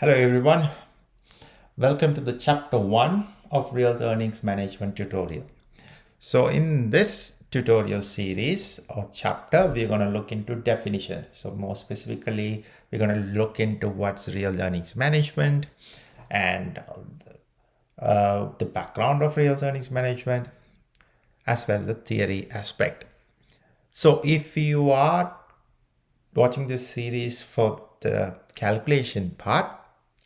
Hello everyone, welcome to the chapter 1 of Real Earnings Management tutorial. So in this tutorial series or chapter, we're going to look into definition. So more specifically, we're going to look into what's real earnings management and the background of real earnings management as well as the theory aspect. So if you are watching this series for the calculation part,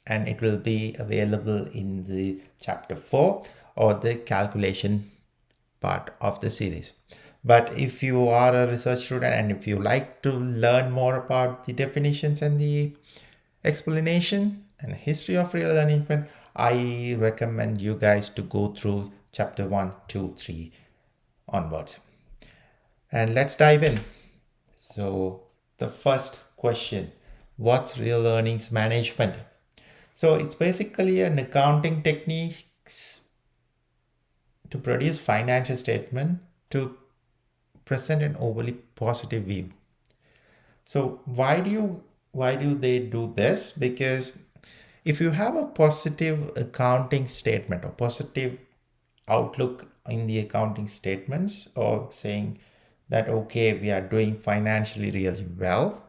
and it will be available in the chapter 4 or the calculation part of the series. But if you are a research student and if you like to learn more about the definitions and the explanation and history of real management, I recommend you guys to go through chapter 1, 2, 3 onwards. And let's dive in. So the first question, what's real earnings management? So it's basically an accounting techniques to produce financial statement to present an overly positive view. So why do they do this? Because if you have a positive accounting statement or positive outlook in the accounting statements, or saying that okay, we are doing financially really well,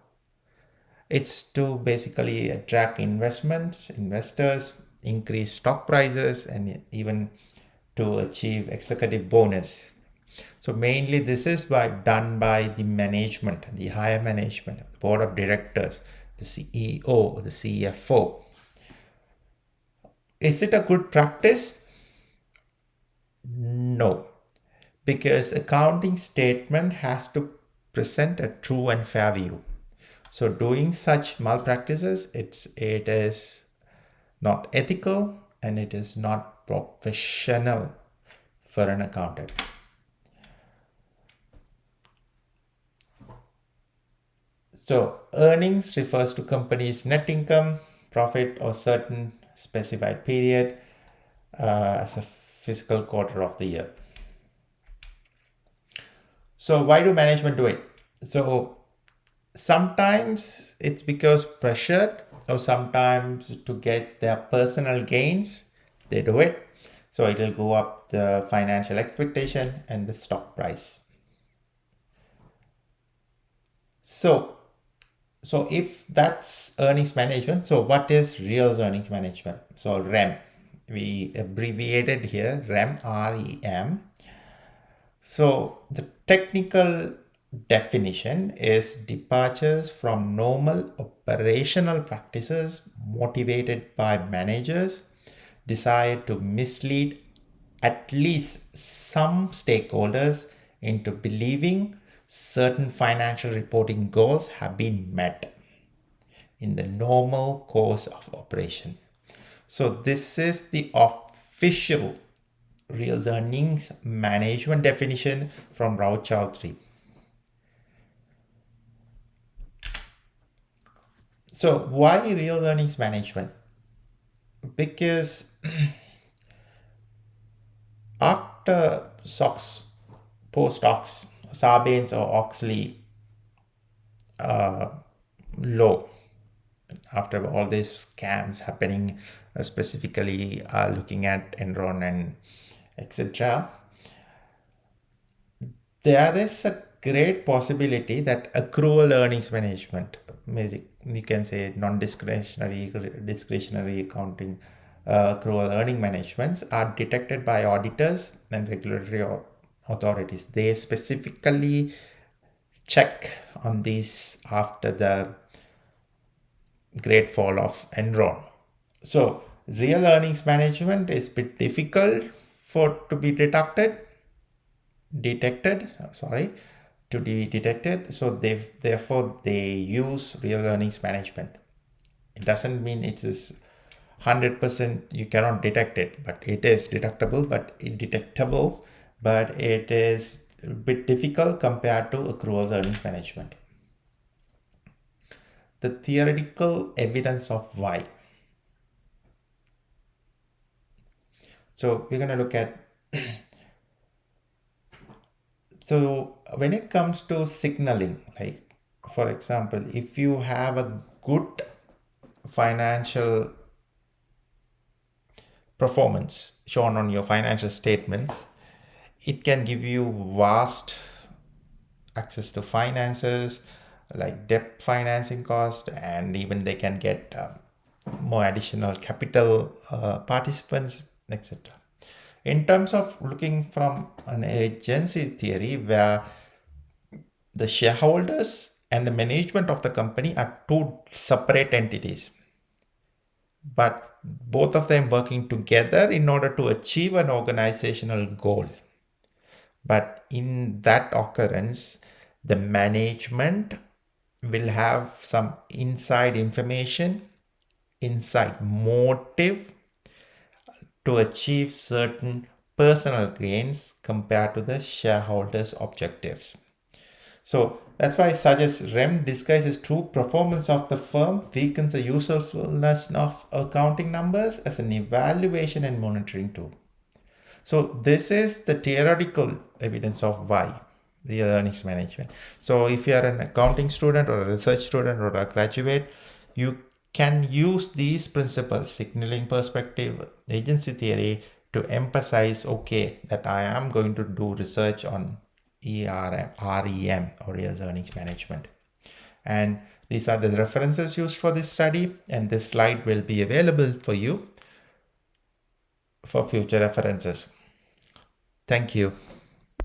it's to basically attract investors, increase stock prices, and even to achieve executive bonus. So mainly this is done by the management, the higher management, the board of directors, the CEO, the CFO. Is it a good practice? No, because accounting statement has to present a true and fair view. So doing such malpractices, it is not ethical and it is not professional for an accountant. So earnings refers to company's net income, profit, or certain specified period as a fiscal quarter of the year. So why do management do it? So sometimes it's because pressured, or sometimes to get their personal gains, they do it. So it will go up the financial expectation and the stock price. So if that's earnings management, so what is real earnings management? So REM, we abbreviated here, REM, REM. So the technical definition is departures from normal operational practices motivated by managers' desire to mislead at least some stakeholders into believing certain financial reporting goals have been met in the normal course of operation. So this is the official real earnings management definition from Rao Chowdhury. So why real earnings management? Because after Sox, post-Ox, Sarbanes or Oxley law, after all these scams happening, specifically looking at Enron and etc., there is a great possibility that accrual earnings management, you can say discretionary accounting, accrual earning managements are detected by auditors and regulatory authorities. They specifically check on these after the great fall of Enron. So real earnings management is a bit difficult to be detected, to be detected. So therefore they use real earnings management. It doesn't mean it is 100% you cannot detect it, but it is detectable, but it is a bit difficult compared to accruals earnings management. The theoretical evidence of why. So we're going to look at so when it comes to signaling, like for example, if you have a good financial performance shown on your financial statements, it can give you vast access to finances like debt financing cost, and even they can get more additional capital participants, etc. In terms of looking from an agency theory, where the shareholders and the management of the company are two separate entities, but both of them working together in order to achieve an organizational goal. But in that occurrence, the management will have some inside information, inside motive to achieve certain personal gains compared to the shareholders' objectives. So that's why I suggest REM disguises true performance of the firm, weakens the usefulness of accounting numbers as an evaluation and monitoring tool. So this is the theoretical evidence of why the earnings management. So if you are an accounting student or a research student or a graduate, you can use these principles, signaling perspective, agency theory, to emphasize, okay, that I am going to do research on REM, or real earnings management. And these are the references used for this study, and this slide will be available for you for future references. Thank you.